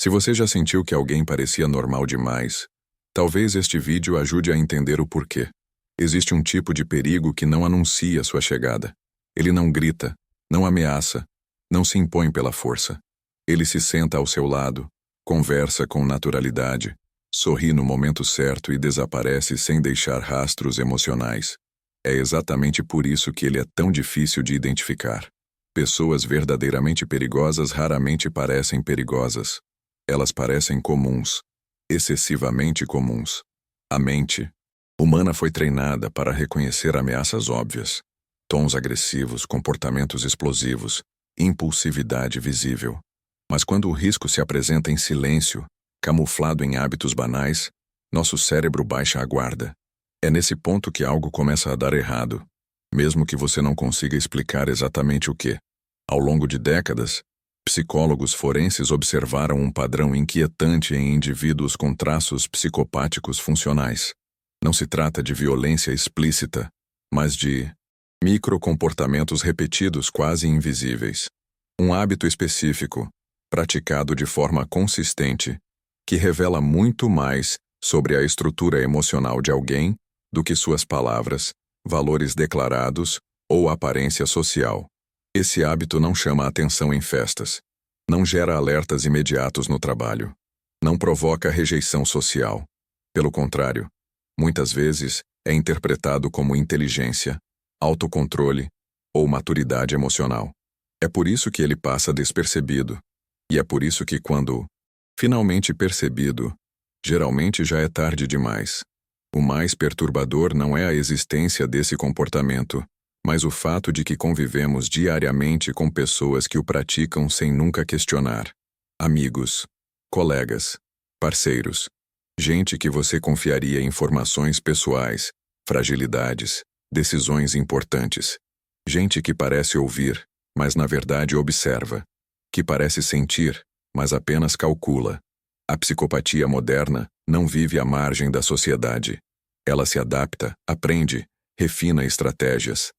Se você já sentiu que alguém parecia normal demais, talvez este vídeo ajude a entender o porquê. Existe um tipo de perigo que não anuncia sua chegada. Ele não grita, não ameaça, não se impõe pela força. Ele se senta ao seu lado, conversa com naturalidade, sorri no momento certo e desaparece sem deixar rastros emocionais. É exatamente por isso que ele é tão difícil de identificar. Pessoas verdadeiramente perigosas raramente parecem perigosas. Elas parecem comuns, excessivamente comuns. A mente humana foi treinada para reconhecer ameaças óbvias, tons agressivos, comportamentos explosivos, impulsividade visível. Mas quando o risco se apresenta em silêncio, camuflado em hábitos banais, nosso cérebro baixa a guarda. É nesse ponto que algo começa a dar errado, mesmo que você não consiga explicar exatamente o que. Ao longo de décadas, psicólogos forenses observaram um padrão inquietante em indivíduos com traços psicopáticos funcionais. Não se trata de violência explícita, mas de microcomportamentos repetidos quase invisíveis. Um hábito específico, praticado de forma consistente, que revela muito mais sobre a estrutura emocional de alguém do que suas palavras, valores declarados ou aparência social. Esse hábito não chama atenção em festas, não gera alertas imediatos no trabalho, não provoca rejeição social. Pelo contrário, muitas vezes é interpretado como inteligência, autocontrole ou maturidade emocional. É por isso que ele passa despercebido, e é por isso que quando finalmente percebido, geralmente já é tarde demais. O mais perturbador não é a existência desse comportamento, mas o fato de que convivemos diariamente com pessoas que o praticam sem nunca questionar. Amigos, colegas, parceiros, gente que você confiaria informações pessoais, fragilidades, decisões importantes. Gente que parece ouvir, mas na verdade observa. Que parece sentir, mas apenas calcula. A psicopatia moderna não vive à margem da sociedade. Ela se adapta, aprende, refina estratégias.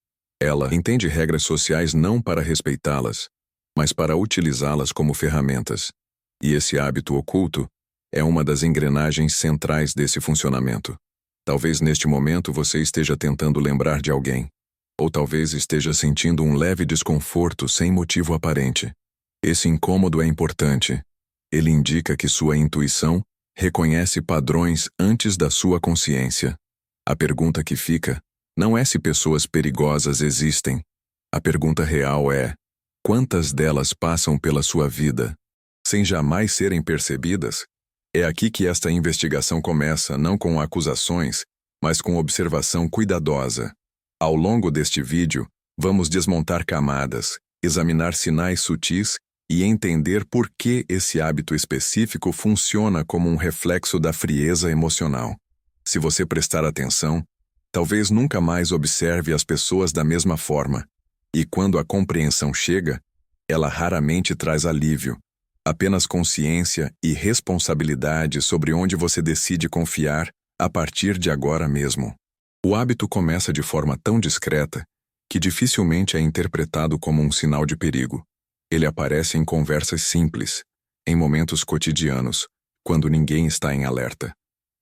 Ela entende regras sociais não para respeitá-las, mas para utilizá-las como ferramentas. E esse hábito oculto é uma das engrenagens centrais desse funcionamento. Talvez neste momento você esteja tentando lembrar de alguém, ou talvez esteja sentindo um leve desconforto sem motivo aparente. Esse incômodo é importante. Ele indica que sua intuição reconhece padrões antes da sua consciência. A pergunta que fica não é se pessoas perigosas existem. A pergunta real é: quantas delas passam pela sua vida sem jamais serem percebidas? É aqui que esta investigação começa, não com acusações, mas com observação cuidadosa. Ao longo deste vídeo, vamos desmontar camadas, examinar sinais sutis e entender por que esse hábito específico funciona como um reflexo da frieza emocional. Se você prestar atenção, talvez nunca mais observe as pessoas da mesma forma. E quando a compreensão chega, ela raramente traz alívio, apenas consciência e responsabilidade sobre onde você decide confiar a partir de agora mesmo. O hábito começa de forma tão discreta que dificilmente é interpretado como um sinal de perigo. Ele aparece em conversas simples, em momentos cotidianos, quando ninguém está em alerta.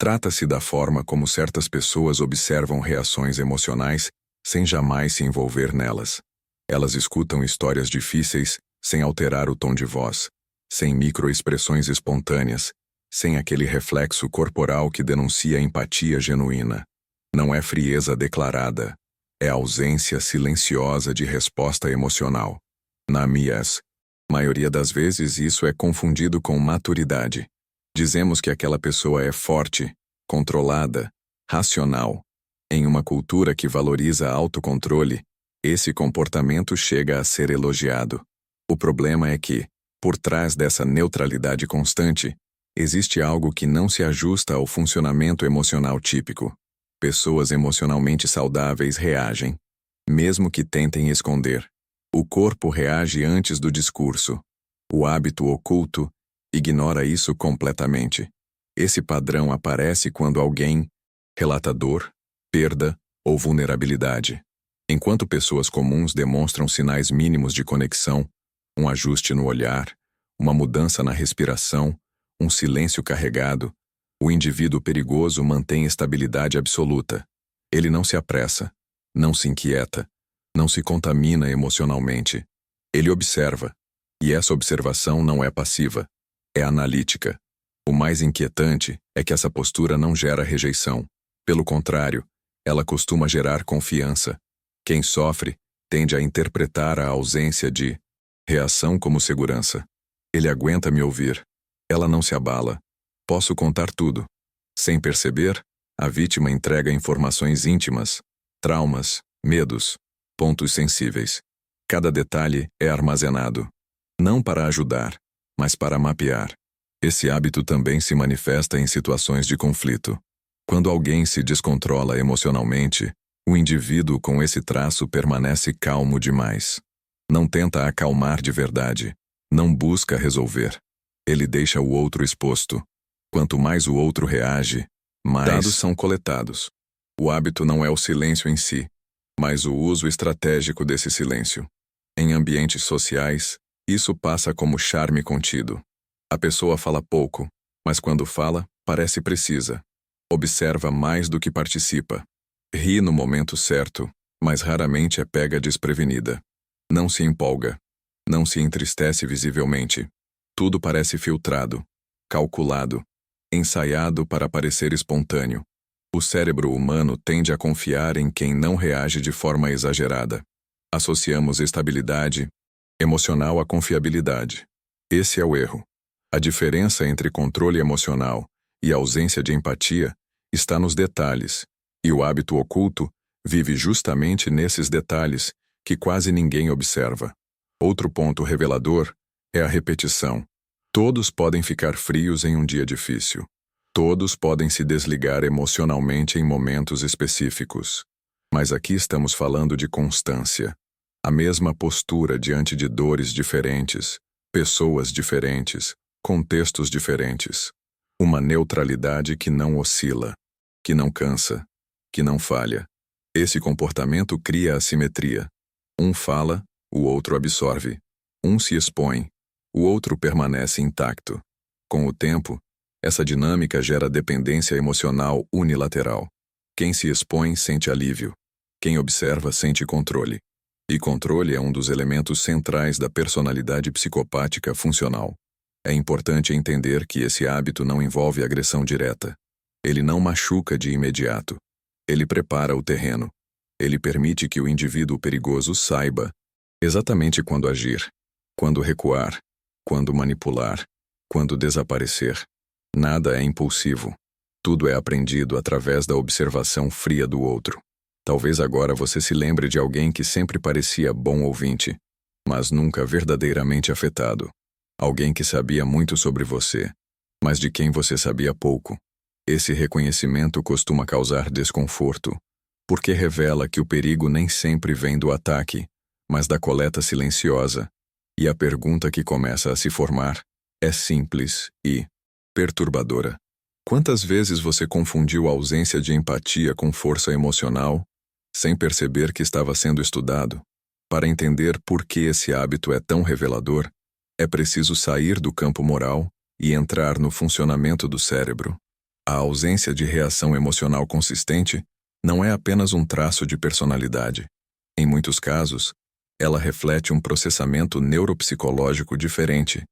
Trata-se da forma como certas pessoas observam reações emocionais sem jamais se envolver nelas. Elas escutam histórias difíceis sem alterar o tom de voz, sem microexpressões espontâneas, sem aquele reflexo corporal que denuncia empatia genuína. Não é frieza declarada, é ausência silenciosa de resposta emocional. Na maioria das vezes isso é confundido com maturidade. Dizemos que aquela pessoa é forte, controlada, racional. Em uma cultura que valoriza autocontrole, esse comportamento chega a ser elogiado. O problema é que, por trás dessa neutralidade constante, existe algo que não se ajusta ao funcionamento emocional típico. Pessoas emocionalmente saudáveis reagem, mesmo que tentem esconder. O corpo reage antes do discurso. O hábito oculto ignora isso completamente. Esse padrão aparece quando alguém relata dor, perda ou vulnerabilidade. Enquanto pessoas comuns demonstram sinais mínimos de conexão, um ajuste no olhar, uma mudança na respiração um silêncio carregado, o indivíduo perigoso mantém estabilidade absoluta. Ele não se apressa, não se inquieta, não se contamina emocionalmente. Ele observa, e essa observação não é passiva, é analítica. O mais inquietante é que essa postura não gera rejeição. Pelo contrário, ela costuma gerar confiança. Quem sofre tende a interpretar a ausência de reação como segurança. Ele aguenta me ouvir. Ela não se abala. Posso contar tudo. Sem perceber, a vítima entrega informações íntimas, traumas, medos, pontos sensíveis. Cada detalhe é armazenado, não para ajudar, mas para mapear. Esse hábito também se manifesta em situações de conflito. Quando alguém se descontrola emocionalmente, o indivíduo com esse traço permanece calmo demais. Não tenta acalmar de verdade, não busca resolver. Ele deixa o outro exposto. Quanto mais o outro reage, mais dados são coletados. O hábito não é o silêncio em si, mas o uso estratégico desse silêncio. Em ambientes sociais, isso passa como charme contido. A pessoa fala pouco, mas quando fala, parece precisa. Observa mais do que participa. Ri no momento certo, mas raramente é pega desprevenida. Não se empolga. Não se entristece visivelmente. Tudo parece filtrado, calculado, ensaiado para parecer espontâneo. O cérebro humano tende a confiar em quem não reage de forma exagerada. Associamos estabilidade emocional à confiabilidade. Esse é o erro. A diferença entre controle emocional e ausência de empatia está nos detalhes, e o hábito oculto vive justamente nesses detalhes que quase ninguém observa. Outro ponto revelador é a repetição. Todos podem ficar frios em um dia difícil. Todos podem se desligar emocionalmente em momentos específicos. Mas aqui estamos falando de constância. A mesma postura diante de dores diferentes, pessoas diferentes, contextos diferentes. Uma neutralidade que não oscila, que não cansa, que não falha. Esse comportamento cria assimetria. Um fala, o outro absorve. Um se expõe, o outro permanece intacto. Com o tempo, essa dinâmica gera dependência emocional unilateral. Quem se expõe sente alívio. Quem observa sente controle. E controle é um dos elementos centrais da personalidade psicopática funcional. É importante entender que esse hábito não envolve agressão direta. Ele não machuca de imediato. Ele prepara o terreno. Ele permite que o indivíduo perigoso saiba exatamente quando agir, quando recuar, quando manipular, quando desaparecer. Nada é impulsivo. Tudo é aprendido através da observação fria do outro. Talvez agora você se lembre de alguém que sempre parecia bom ouvinte, mas nunca verdadeiramente afetado. Alguém que sabia muito sobre você, mas de quem você sabia pouco. Esse reconhecimento costuma causar desconforto, porque revela que o perigo nem sempre vem do ataque, mas da coleta silenciosa. E a pergunta que começa a se formar é simples e perturbadora. Quantas vezes você confundiu a ausência de empatia com força emocional, sem perceber que estava sendo estudado? Para entender por que esse hábito é tão revelador, é preciso sair do campo moral e entrar no funcionamento do cérebro. A ausência de reação emocional consistente não é apenas um traço de personalidade. Em muitos casos, ela reflete um processamento neuropsicológico diferente,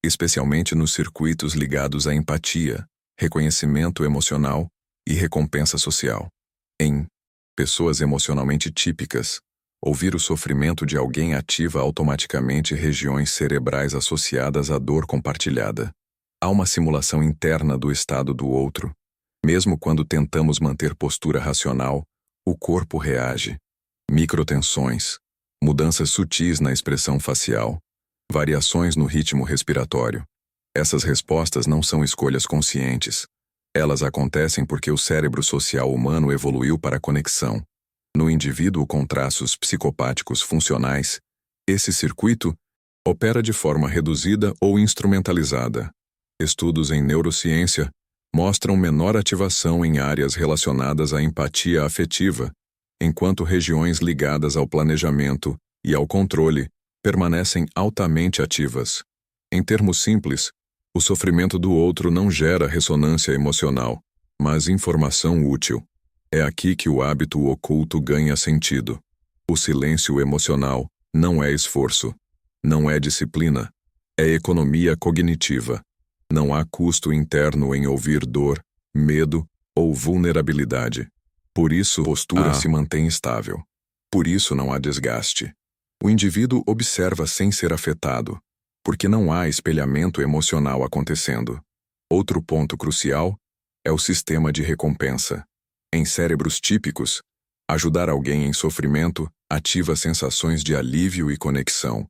especialmente nos circuitos ligados à empatia, reconhecimento emocional e recompensa social. Em pessoas emocionalmente típicas, ouvir o sofrimento de alguém ativa automaticamente regiões cerebrais associadas à dor compartilhada. Há uma simulação interna do estado do outro. Mesmo quando tentamos manter postura racional, o corpo reage. Microtensões, mudanças sutis na expressão facial, variações no ritmo respiratório. Essas respostas não são escolhas conscientes. Elas acontecem porque o cérebro social humano evoluiu para a conexão. No indivíduo com traços psicopáticos funcionais, esse circuito opera de forma reduzida ou instrumentalizada. Estudos em neurociência mostram menor ativação em áreas relacionadas à empatia afetiva, enquanto regiões ligadas ao planejamento e ao controle permanecem altamente ativas. Em termos simples, O sofrimento do outro não gera ressonância emocional, mas informação útil. É aqui que o hábito oculto ganha sentido. O silêncio emocional não é esforço, não é disciplina, é economia cognitiva. Não há custo interno em ouvir dor, medo ou vulnerabilidade. Por isso, a postura se mantém estável. Por isso não há desgaste. O indivíduo observa sem ser afetado, porque não há espelhamento emocional acontecendo. Outro ponto crucial é o sistema de recompensa. Em cérebros típicos, ajudar alguém em sofrimento ativa sensações de alívio e conexão.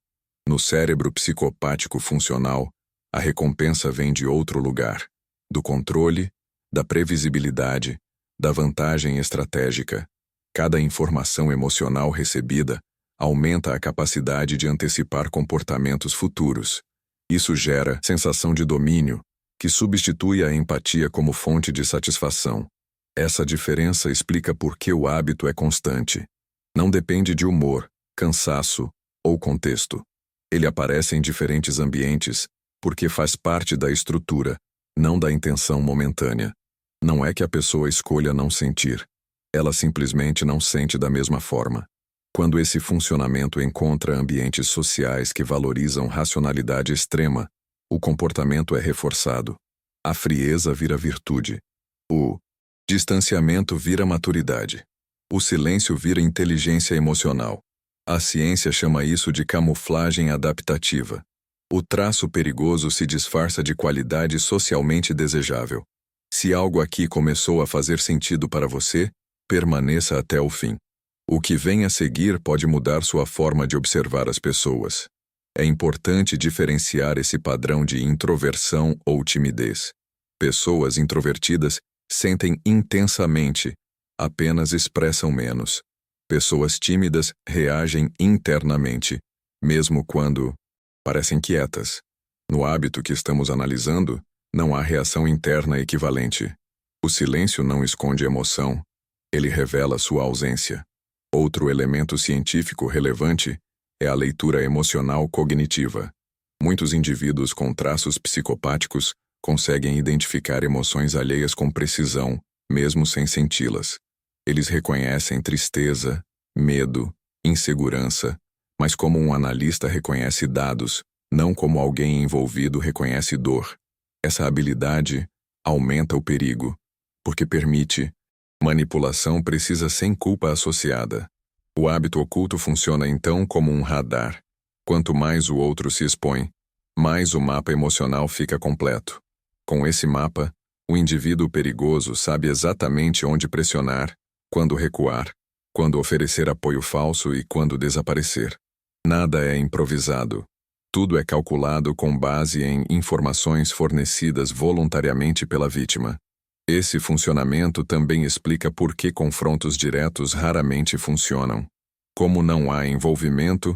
No cérebro psicopático funcional, a recompensa vem de outro lugar, do controle, da previsibilidade, da vantagem estratégica. Cada informação emocional recebida aumenta a capacidade de antecipar comportamentos futuros. Isso gera sensação de domínio, que substitui a empatia como fonte de satisfação. Essa diferença explica por que o hábito é constante. Não depende de humor, cansaço ou contexto. Ele aparece em diferentes ambientes porque faz parte da estrutura, não da intenção momentânea. Não é que a pessoa escolha não sentir. Ela simplesmente não sente da mesma forma. Quando esse funcionamento encontra ambientes sociais que valorizam racionalidade extrema, o comportamento é reforçado. A frieza vira virtude. O distanciamento vira maturidade. O silêncio vira inteligência emocional. A ciência chama isso de camuflagem adaptativa. O traço perigoso se disfarça de qualidade socialmente desejável. Se algo aqui começou a fazer sentido para você, permaneça até o fim. O que vem a seguir pode mudar sua forma de observar as pessoas. É importante diferenciar esse padrão de introversão ou timidez. Pessoas introvertidas sentem intensamente, apenas expressam menos. Pessoas tímidas reagem internamente, mesmo quando parecem quietas. No hábito que estamos analisando, não há reação interna equivalente. O silêncio não esconde emoção, ele revela sua ausência. Outro elemento científico relevante é a leitura emocional cognitiva. Muitos indivíduos com traços psicopáticos conseguem identificar emoções alheias com precisão, mesmo sem senti-las. Eles reconhecem tristeza, medo, insegurança, mas como um analista reconhece dados, não como alguém envolvido reconhece dor. Essa habilidade aumenta o perigo, porque permite manipulação precisa sem culpa associada. O hábito oculto funciona então como um radar. Quanto mais o outro se expõe, mais o mapa emocional fica completo. Com esse mapa, o indivíduo perigoso sabe exatamente onde pressionar, quando recuar, quando oferecer apoio falso e quando desaparecer. Nada é improvisado. Tudo é calculado com base em informações fornecidas voluntariamente pela vítima. Esse funcionamento também explica por que confrontos diretos raramente funcionam. Como não há envolvimento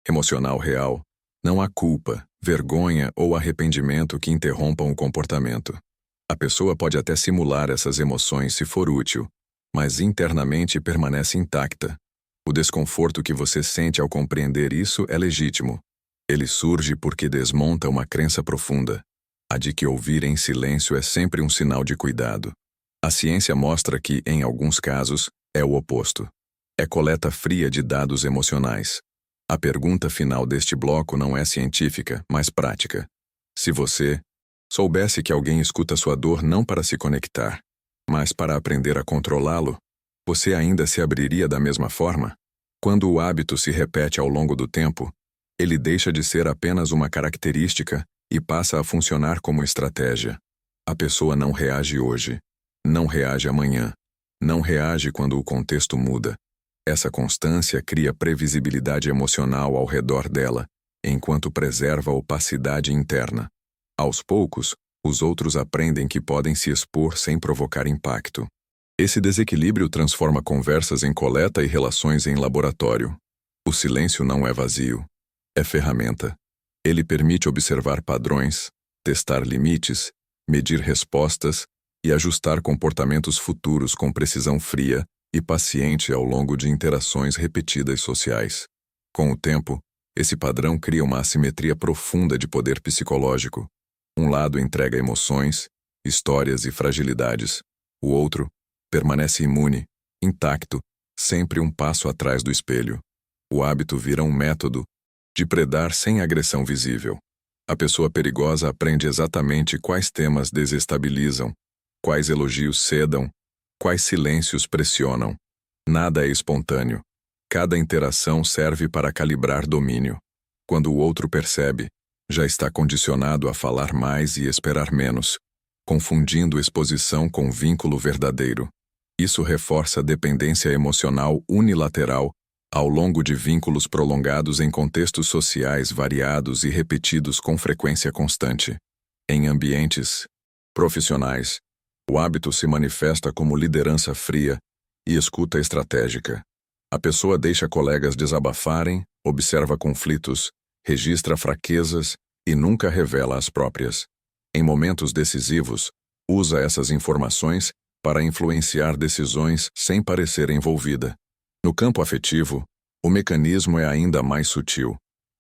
emocional real, não há culpa, vergonha ou arrependimento que interrompam o comportamento. A pessoa pode até simular essas emoções se for útil, mas internamente permanece intacta. O desconforto que você sente ao compreender isso é legítimo. Ele surge porque desmonta uma crença profunda, a de que ouvir em silêncio é sempre um sinal de cuidado. A ciência mostra que, em alguns casos, é o oposto. É coleta fria de dados emocionais. A pergunta final deste bloco não é científica, mas prática. Se você soubesse que alguém escuta sua dor não para se conectar, mas para aprender a controlá-lo, você ainda se abriria da mesma forma? Quando o hábito se repete ao longo do tempo, ele deixa de ser apenas uma característica e passa a funcionar como estratégia. A pessoa não reage hoje, não reage amanhã, não reage quando o contexto muda. Essa constância cria previsibilidade emocional ao redor dela, enquanto preserva a opacidade interna. Aos poucos, os outros aprendem que podem se expor sem provocar impacto. Esse desequilíbrio transforma conversas em coleta e relações em laboratório. O silêncio não é vazio, é ferramenta. Ele permite observar padrões, testar limites, medir respostas e ajustar comportamentos futuros com precisão fria e paciente ao longo de interações repetidas sociais. Com o tempo, esse padrão cria uma assimetria profunda de poder psicológico. Um lado entrega emoções, histórias e fragilidades. O outro permanece imune, intacto, sempre um passo atrás do espelho. O hábito vira um método de predar sem agressão visível. A pessoa perigosa aprende exatamente quais temas desestabilizam, quais elogios cedam, quais silêncios pressionam. Nada é espontâneo. Cada interação serve para calibrar domínio. Quando o outro percebe, já está condicionado a falar mais e esperar menos, confundindo exposição com vínculo verdadeiro. Isso reforça a dependência emocional unilateral ao longo de vínculos prolongados em contextos sociais variados e repetidos com frequência constante. Em ambientes profissionais, o hábito se manifesta como liderança fria e escuta estratégica. A pessoa deixa colegas desabafarem, observa conflitos, registra fraquezas e nunca revela as próprias. Em momentos decisivos, usa essas informações para influenciar decisões sem parecer envolvida. No campo afetivo, o mecanismo é ainda mais sutil.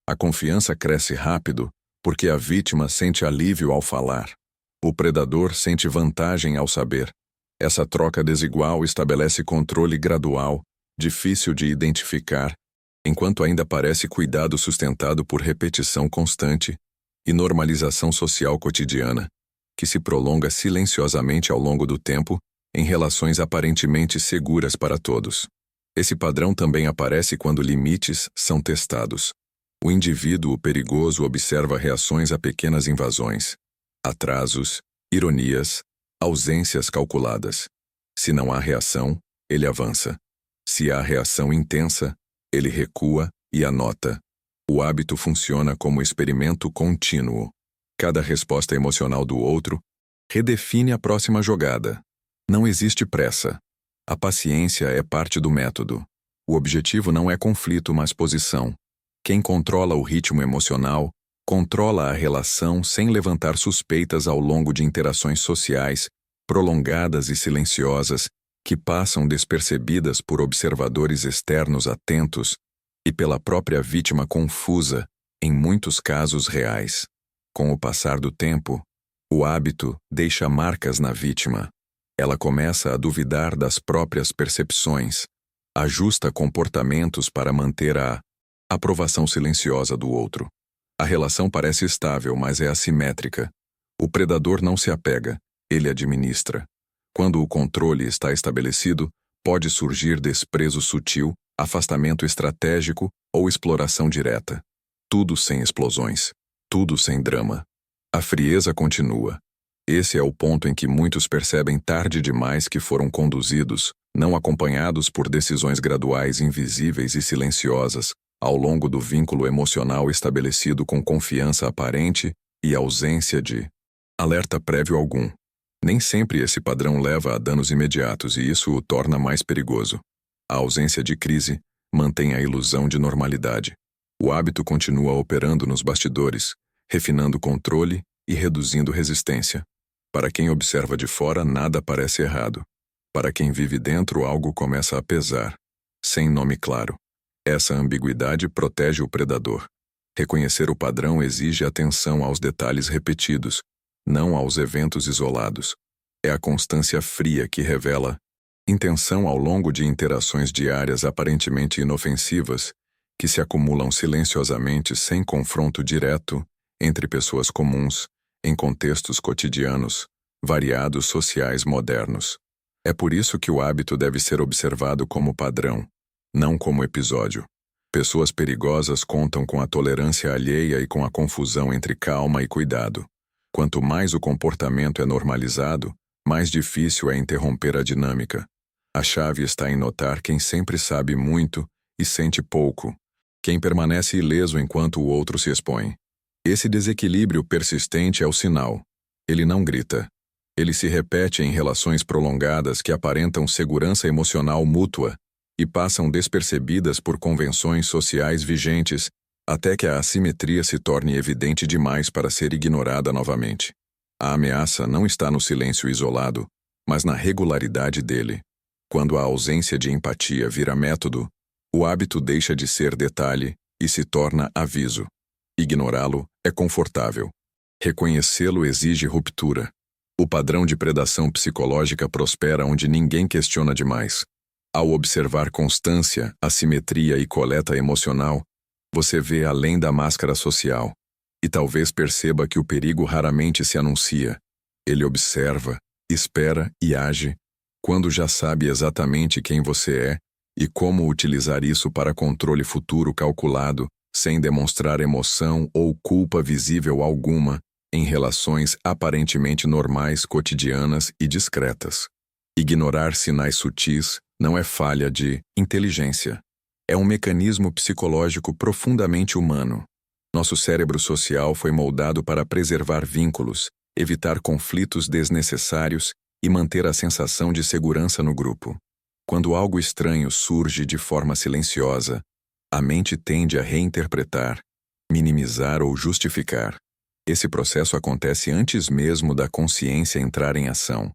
A confiança cresce rápido porque a vítima sente alívio ao falar. O predador sente vantagem ao saber. Essa troca desigual estabelece controle gradual, difícil de identificar, enquanto ainda parece cuidado sustentado por repetição constante e normalização social cotidiana, que se prolonga silenciosamente ao longo do tempo em relações aparentemente seguras para todos. Esse padrão também aparece quando limites são testados. O indivíduo perigoso observa reações a pequenas invasões, atrasos, ironias, ausências calculadas. Se não há reação, ele avança. Se há reação intensa, ele recua e anota. O hábito funciona como experimento contínuo. Cada resposta emocional do outro redefine a próxima jogada. Não existe pressa. A paciência é parte do método. O objetivo não é conflito, mas posição. Quem controla o ritmo emocional, controla a relação sem levantar suspeitas ao longo de interações sociais, prolongadas e silenciosas, que passam despercebidas por observadores externos atentos e pela própria vítima confusa, em muitos casos reais. Com o passar do tempo, o hábito deixa marcas na vítima. Ela começa a duvidar das próprias percepções, ajusta comportamentos para manter a aprovação silenciosa do outro. A relação parece estável, mas é assimétrica. O predador não se apega, ele administra. Quando o controle está estabelecido, pode surgir desprezo sutil, afastamento estratégico ou exploração direta. Tudo sem explosões, tudo sem drama. A frieza continua. Esse é o ponto em que muitos percebem tarde demais que foram conduzidos, não acompanhados por decisões graduais invisíveis e silenciosas, ao longo do vínculo emocional estabelecido com confiança aparente e ausência de alerta prévio algum. Nem sempre esse padrão leva a danos imediatos e isso o torna mais perigoso. A ausência de crise mantém a ilusão de normalidade. O hábito continua operando nos bastidores, refinando controle e reduzindo resistência. Para quem observa de fora, nada parece errado. Para quem vive dentro, algo começa a pesar, sem nome claro. Essa ambiguidade protege o predador. Reconhecer o padrão exige atenção aos detalhes repetidos, não aos eventos isolados. É a constância fria que revela intenção ao longo de interações diárias aparentemente inofensivas, que se acumulam silenciosamente sem confronto direto entre pessoas comuns, em contextos cotidianos, variados sociais modernos. É por isso que o hábito deve ser observado como padrão, não como episódio. Pessoas perigosas contam com a tolerância alheia e com a confusão entre calma e cuidado. Quanto mais o comportamento é normalizado, mais difícil é interromper a dinâmica. A chave está em notar quem sempre sabe muito e sente pouco, quem permanece ileso enquanto o outro se expõe. Esse desequilíbrio persistente é o sinal. Ele não grita. Ele se repete em relações prolongadas que aparentam segurança emocional mútua e passam despercebidas por convenções sociais vigentes até que a assimetria se torne evidente demais para ser ignorada novamente. A ameaça não está no silêncio isolado, mas na regularidade dele. Quando a ausência de empatia vira método, o hábito deixa de ser detalhe e se torna aviso. Ignorá-lo é confortável. Reconhecê-lo exige ruptura. O padrão de predação psicológica prospera onde ninguém questiona demais. Ao observar constância, assimetria e coleta emocional, você vê além da máscara social. E talvez perceba que o perigo raramente se anuncia. Ele observa, espera e age, quando já sabe exatamente quem você é e como utilizar isso para controle futuro calculado, sem demonstrar emoção ou culpa visível alguma, em relações aparentemente normais, cotidianas e discretas. Ignorar sinais sutis não é falha de inteligência. É um mecanismo psicológico profundamente humano. Nosso cérebro social foi moldado para preservar vínculos, evitar conflitos desnecessários e manter a sensação de segurança no grupo. Quando algo estranho surge de forma silenciosa, a mente tende a reinterpretar, minimizar ou justificar. Esse processo acontece antes mesmo da consciência entrar em ação.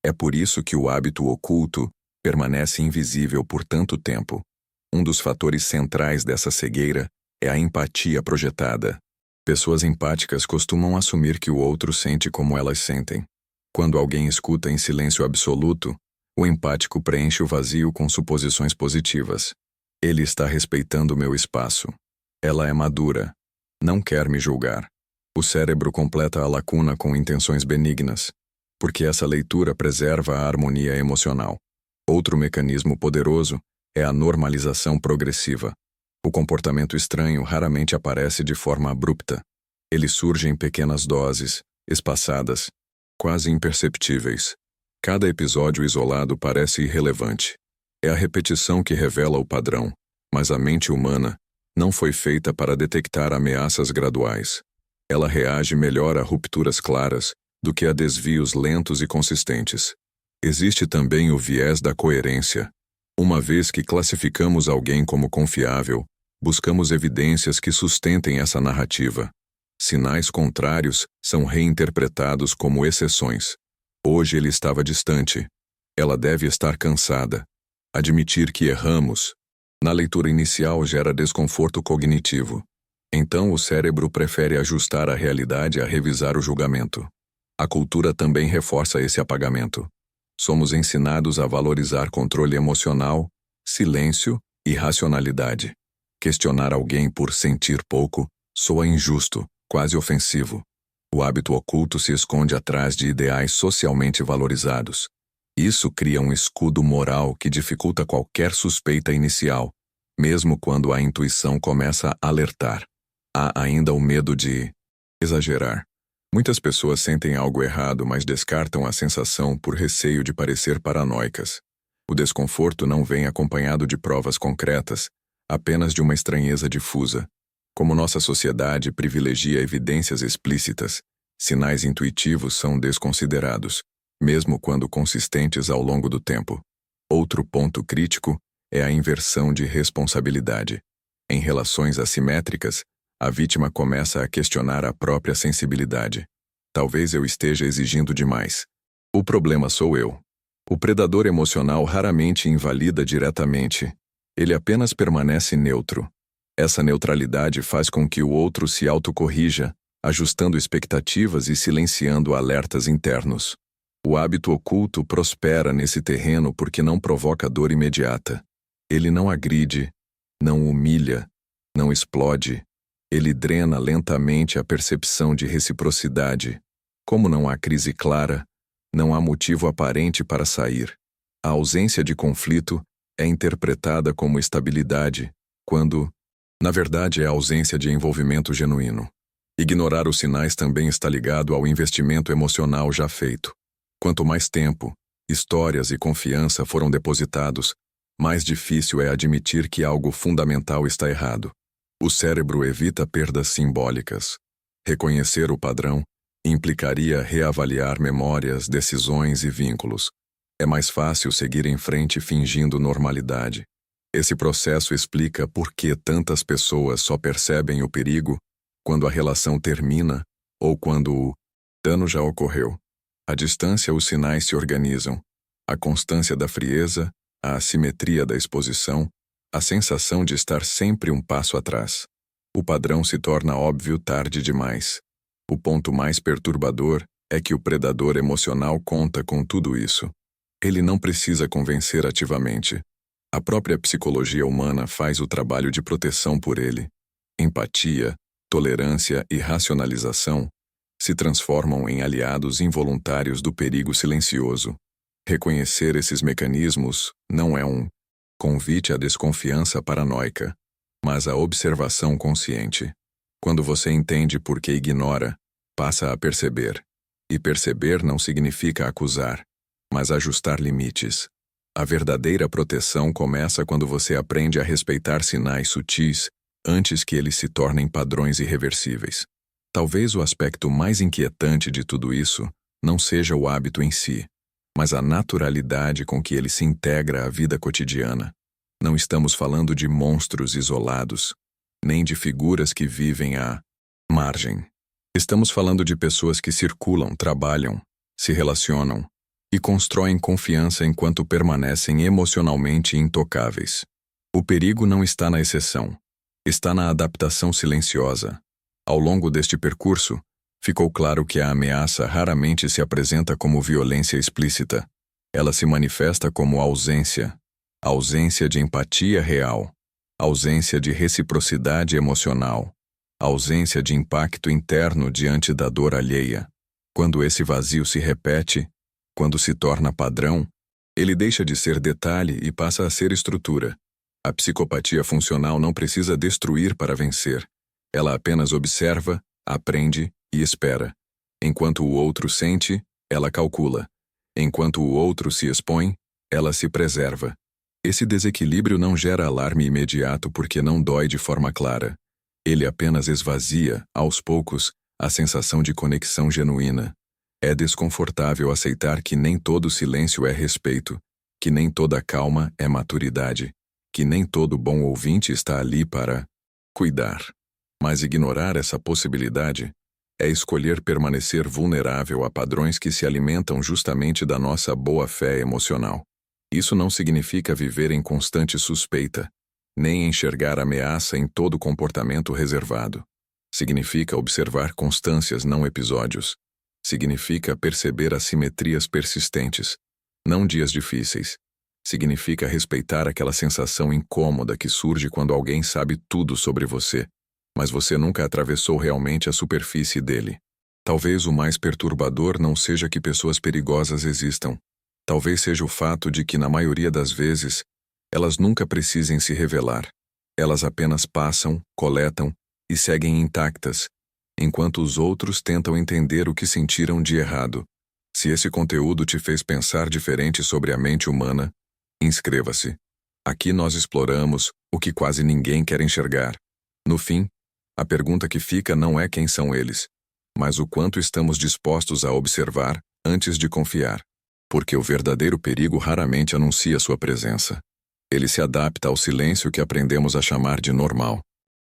É por isso que o hábito oculto permanece invisível por tanto tempo. Um dos fatores centrais dessa cegueira é a empatia projetada. Pessoas empáticas costumam assumir que o outro sente como elas sentem. Quando alguém escuta em silêncio absoluto, o empático preenche o vazio com suposições positivas. Ele está respeitando meu espaço. Ela é madura. Não quer me julgar. O cérebro completa a lacuna com intenções benignas, porque essa leitura preserva a harmonia emocional. Outro mecanismo poderoso é a normalização progressiva. O comportamento estranho raramente aparece de forma abrupta. Ele surge em pequenas doses, espaçadas, quase imperceptíveis. Cada episódio isolado parece irrelevante. É a repetição que revela o padrão, mas a mente humana não foi feita para detectar ameaças graduais. Ela reage melhor a rupturas claras do que a desvios lentos e consistentes. Existe também o viés da coerência. Uma vez que classificamos alguém como confiável, buscamos evidências que sustentem essa narrativa. Sinais contrários são reinterpretados como exceções. Hoje ele estava distante. Ela deve estar cansada. Admitir que erramos, na leitura inicial, gera desconforto cognitivo. Então o cérebro prefere ajustar a realidade a revisar o julgamento. A cultura também reforça esse apagamento. Somos ensinados a valorizar controle emocional, silêncio e racionalidade. Questionar alguém por sentir pouco soa injusto, quase ofensivo. O hábito oculto se esconde atrás de ideais socialmente valorizados. Isso cria um escudo moral que dificulta qualquer suspeita inicial, mesmo quando a intuição começa a alertar. Há ainda o medo de exagerar. Muitas pessoas sentem algo errado, mas descartam a sensação por receio de parecer paranoicas. O desconforto não vem acompanhado de provas concretas, apenas de uma estranheza difusa. Como nossa sociedade privilegia evidências explícitas, sinais intuitivos são desconsiderados, mesmo quando consistentes ao longo do tempo. Outro ponto crítico é a inversão de responsabilidade. Em relações assimétricas, a vítima começa a questionar a própria sensibilidade. Talvez eu esteja exigindo demais. O problema sou eu. O predador emocional raramente invalida diretamente. Ele apenas permanece neutro. Essa neutralidade faz com que o outro se autocorrija, ajustando expectativas e silenciando alertas internos. O hábito oculto prospera nesse terreno porque não provoca dor imediata. Ele não agride, não humilha, não explode. Ele drena lentamente a percepção de reciprocidade. Como não há crise clara, não há motivo aparente para sair. A ausência de conflito é interpretada como estabilidade, quando, na verdade, é a ausência de envolvimento genuíno. Ignorar os sinais também está ligado ao investimento emocional já feito. Quanto mais tempo, histórias e confiança foram depositados, mais difícil é admitir que algo fundamental está errado. O cérebro evita perdas simbólicas. Reconhecer o padrão implicaria reavaliar memórias, decisões e vínculos. É mais fácil seguir em frente fingindo normalidade. Esse processo explica por que tantas pessoas só percebem o perigo quando a relação termina ou quando o dano já ocorreu. À distância, os sinais se organizam. A constância da frieza, a assimetria da exposição, a sensação de estar sempre um passo atrás. O padrão se torna óbvio tarde demais. O ponto mais perturbador é que o predador emocional conta com tudo isso. Ele não precisa convencer ativamente. A própria psicologia humana faz o trabalho de proteção por ele. Empatia, tolerância e racionalização se transformam em aliados involuntários do perigo silencioso. Reconhecer esses mecanismos não é um convite à desconfiança paranoica, mas à observação consciente. Quando você entende por que ignora, passa a perceber. E perceber não significa acusar, mas ajustar limites. A verdadeira proteção começa quando você aprende a respeitar sinais sutis antes que eles se tornem padrões irreversíveis. Talvez o aspecto mais inquietante de tudo isso não seja o hábito em si, mas a naturalidade com que ele se integra à vida cotidiana. Não estamos falando de monstros isolados, nem de figuras que vivem à margem. Estamos falando de pessoas que circulam, trabalham, se relacionam e constroem confiança enquanto permanecem emocionalmente intocáveis. O perigo não está na exceção, está na adaptação silenciosa. Ao longo deste percurso, ficou claro que a ameaça raramente se apresenta como violência explícita. Ela se manifesta como ausência de empatia real, ausência de reciprocidade emocional, ausência de impacto interno diante da dor alheia. Quando esse vazio se repete, quando se torna padrão, ele deixa de ser detalhe e passa a ser estrutura. A psicopatia funcional não precisa destruir para vencer. Ela apenas observa, aprende e espera. Enquanto o outro sente, ela calcula. Enquanto o outro se expõe, ela se preserva. Esse desequilíbrio não gera alarme imediato porque não dói de forma clara. Ele apenas esvazia, aos poucos, a sensação de conexão genuína. É desconfortável aceitar que nem todo silêncio é respeito, que nem toda calma é maturidade, que nem todo bom ouvinte está ali para cuidar. Mas ignorar essa possibilidade é escolher permanecer vulnerável a padrões que se alimentam justamente da nossa boa-fé emocional. Isso não significa viver em constante suspeita, nem enxergar ameaça em todo comportamento reservado. Significa observar constâncias, não episódios. Significa perceber assimetrias persistentes, não dias difíceis. Significa respeitar aquela sensação incômoda que surge quando alguém sabe tudo sobre você, mas você nunca atravessou realmente a superfície dele. Talvez o mais perturbador não seja que pessoas perigosas existam. Talvez seja o fato de que, na maioria das vezes, elas nunca precisem se revelar. Elas apenas passam, coletam e seguem intactas, enquanto os outros tentam entender o que sentiram de errado. Se esse conteúdo te fez pensar diferente sobre a mente humana, inscreva-se. Aqui nós exploramos o que quase ninguém quer enxergar. No fim, a pergunta que fica não é quem são eles, mas o quanto estamos dispostos a observar antes de confiar. Porque o verdadeiro perigo raramente anuncia sua presença. Ele se adapta ao silêncio que aprendemos a chamar de normal.